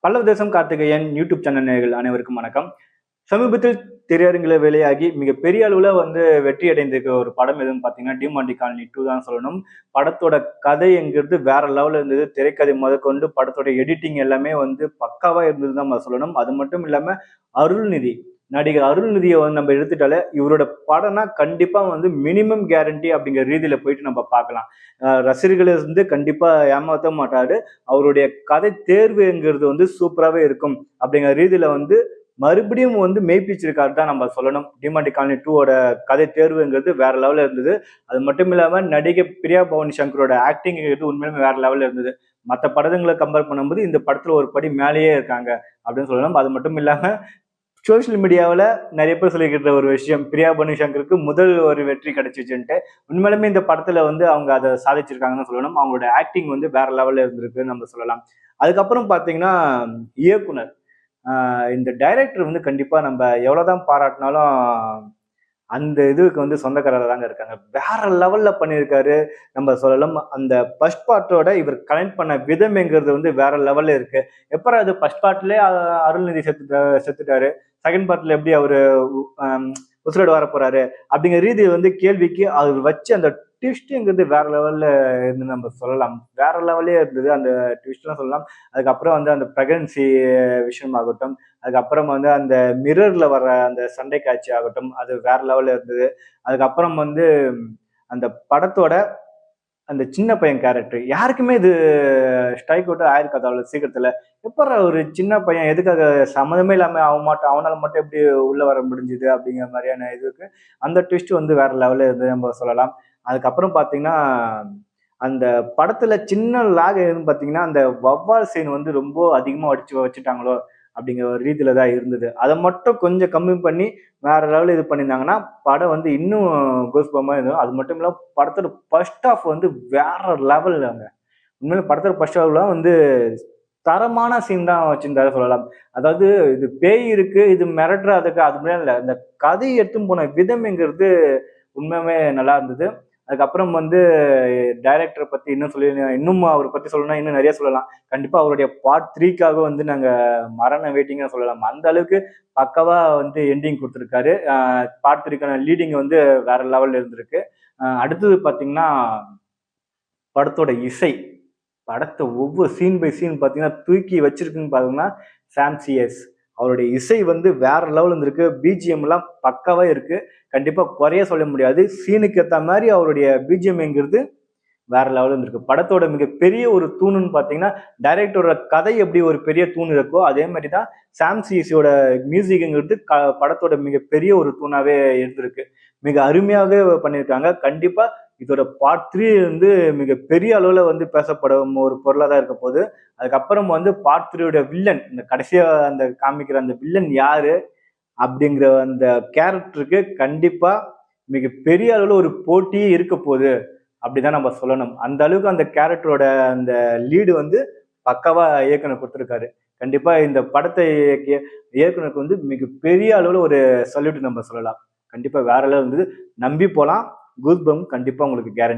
பல்லவ தேசம் Karthikeyan YouTube channel நேயர்கள் அனைவருக்கும் வணக்கம். சமீபத்தில் திரையரங்கில வெளியாகி மிகப்பெரிய அளவுல வெற்றி அடைந்திருக்க ஒரு படம் எதுன்னு பார்த்தீங்கன்னா, டிமாண்டி காலனி 2 தான் சொல்லணும். படத்தோட கதைங்கிறது வேற லெவல்ல இருந்தது. திரைக்கதை முதற்கொண்டு படத்தோட எடிட்டிங் எல்லாமே பக்காவா இருந்ததுன்னு தான் நம்ம சொல்லணும். அது மட்டும் இல்லாம அருள்நிதி, நடிகர் அருள்நிதியை நம்ம எடுத்துட்டாலே இவரோட படம்னா கண்டிப்பா மினிமம் கேரண்டி அப்படிங்கிற ரீதியில போயிட்டு நம்ம பார்க்கலாம். ரசிகர்களை கண்டிப்பா ஏமாத்த மாட்டாரு. அவருடைய கதை தேர்வுங்கிறது சூப்பராகவே இருக்கும் அப்படிங்கிற ரீதியில மறுபடியும் மெய்ப்பிச்சிருக்காரு தான் நம்ம சொல்லணும். டிமாண்டி காலனி 2ஓட கதை தேர்வுங்கிறது வேற லெவல்ல இருந்தது. அது மட்டும் இல்லாம நடிகை பிரியா பவானி சங்கரோட ஆக்டிங்கிறது உண்மையிலுமே வேற லெவல்ல இருந்தது. மற்ற படங்களை கம்பேர் பண்ணும்போது இந்த படத்துல ஒரு படி மேலேயே இருக்காங்க அப்படின்னு சொல்லணும். அது மட்டும் இல்லாம சோசியல் மீடியாவில் நிறைய பேர் சொல்லிக்கிட்ட ஒரு விஷயம், பிரியா பவானி சங்கருக்கு முதல் ஒரு வெற்றி கிடைச்சிச்சுன்ட்டு. உண்மையிலுமே இந்த படத்துல அவங்க அதை சாதிச்சிருக்காங்கன்னு சொல்லணும். அவங்களோட ஆக்டிங் வேற லெவல்ல இருந்திருக்குன்னு நம்ம சொல்லலாம். அதுக்கப்புறம் பாத்தீங்கன்னா இயக்குனர், இந்த டைரக்டர் கண்டிப்பா நம்ம எவ்வளவுதான் பாராட்டினாலும் அந்த இதுக்கு சொந்தக்காரர் தாங்க இருக்காங்க. வேற லெவல்ல பண்ணியிருக்காரு நம்ம சொல்லலாம். அந்த ஃபர்ஸ்ட் பார்ட்டோட இவர் கனெக்ட் பண்ண விதம்ங்கிறது வேற லெவல்ல இருக்கு. எப்பறம் அது ஃபர்ஸ்ட் பார்ட்லயே அருள்நிதி செத்துட்டாரு, செகண்ட் பார்ட்ல எப்படி அவரு உசுரோடு வர போறாரு அப்படிங்கிற ரீதி கேள்விக்கு அவர் வச்சு அந்த ட்விஸ்ட்ங்கிறது வேற லெவல்ல இருந்து நம்ம சொல்லலாம். வேற லெவலே இருந்தது அந்த ட்விஸ்ட்லாம் சொல்லலாம். அதுக்கப்புறம் அந்த பிரெக்னன்சி விஷயம் ஆகட்டும், அதுக்கப்புறம் அந்த மிரர்ல வர்ற அந்த சண்டை காட்சி ஆகட்டும், அது வேற லெவல்ல இருந்தது. அதுக்கப்புறம் அந்த படத்தோட அந்த சின்ன பையன் கேரக்டர் யாருக்குமே இது ஸ்ட்ரைக் அவுட் ஆயிருக்காது அவ்வளவு சீக்கிரத்துல. எப்பற ஒரு சின்ன பையன் எதுக்காக சம்மதமே இல்லாம அவனால மட்டும் எப்படி உள்ள வர முடிஞ்சுது அப்படிங்கிற மாதிரியான இதுக்கு அந்த ட்விஸ்ட் வேற லெவல்ல இருந்து நம்ம சொல்லலாம். அதுக்கப்புறம் பாத்தீங்கன்னா அந்த படத்துல சின்ன லாக் எதுன்னு பாத்தீங்கன்னா அந்த வவ்வால் சீன் ரொம்ப அதிகமா அடிச்சு வச்சுட்டாங்களோ அப்படிங்கிற ஒரு ரீதியில தான் இருந்தது. அதை மட்டும் கொஞ்சம் கம்மி பண்ணி வேற லெவலில் இது பண்ணியிருந்தாங்கன்னா படம் இன்னும் கோஸ்பமா இருந்தது. அது மட்டும் இல்லாம படத்தோட ஃபர்ஸ்ட் ஹாஃப் வேற லெவல்ல உண்மையில படத்தோட ஃபர்ஸ்ட் ஹாஃப்லாம் தரமான சீன் தான் வச்சிருந்தாரு சொல்லலாம். அதாவது இது பேய் இருக்கு, இது மிரட்டுறதுக்கு அது மாதிரி இல்லை. இந்த கதையை எடுத்துன்னு போன விதம்ங்கிறது உண்மையுமே நல்லா இருந்தது. அதுக்கப்புறம் டைரக்டரை பத்தி இன்னும் அவரை பத்தி சொல்லணும்னா இன்னும் நிறைய சொல்லலாம். கண்டிப்பா அவருடைய பார்ட் 3க்காக நாங்க மரண வெயிட்டிங்கா சொல்லலாம். அந்த அளவுக்கு பக்கவா எண்டிங் கொடுத்துருக்காரு. பார்ட் 3க்கான லீடிங் வேற லெவல்ல இருந்திருக்கு. அடுத்தது பாத்தீங்கன்னா படத்தோட இசை, படத்தை ஒவ்வொரு சீன் பை சீன் பாத்தீங்கன்னா தூக்கி வச்சிருக்குன்னு பாத்தீங்கன்னா சாம் சிஎஸ் அவருடைய இசை வேற லெவல் இருந்திருக்கு. பிஜிஎம் எல்லாம் பக்காவா இருக்கு. கண்டிப்பா குறைய சொல்ல முடியாது. சீனுக்கு ஏத்த மாதிரி அவருடைய பிஜிஎம்ங்கிறது வேற லெவல் இருந்திருக்கு. படத்தோட மிகப்பெரிய ஒரு தூணுன்னு பாத்தீங்கன்னா டைரக்டரோட கதை எப்படி ஒரு பெரிய தூண் இருக்கோ அதே மாதிரிதான் சாம் சிஎஸோட மியூசிக்ங்கிறது படத்தோட மிகப்பெரிய ஒரு தூணாவே இருந்திருக்கு. மிக அருமையாக பண்ணியிருக்காங்க. கண்டிப்பா இதோட பார்ட் 3 மிக பெரிய அளவுல பேசப்படும் ஒரு பொருளா தான் இருக்க போகுது. அதுக்கப்புறம் பார்ட் 3யோட வில்லன், இந்த கடைசியா அந்த காமிக்கிற அந்த வில்லன் யாரு அப்படிங்கிற அந்த கேரக்டருக்கு கண்டிப்பா மிக பெரிய அளவுல ஒரு போட்டியே இருக்க போகுது அப்படிதான் நம்ம சொல்லணும். அந்த அளவுக்கு அந்த கேரக்டரோட அந்த லீடு பக்காவா இயக்குனர் கொடுத்திருக்காரு. கண்டிப்பா இந்த படத்தை இயக்கிய இயக்குனருக்கு மிக பெரிய அளவுல ஒரு சல்யூட் நம்ம சொல்லலாம். கண்டிப்பா வேற லெவல் நம்பி போலாம். கூஸ்பம் கண்டிப்பா உங்களுக்கு கேரண்டி.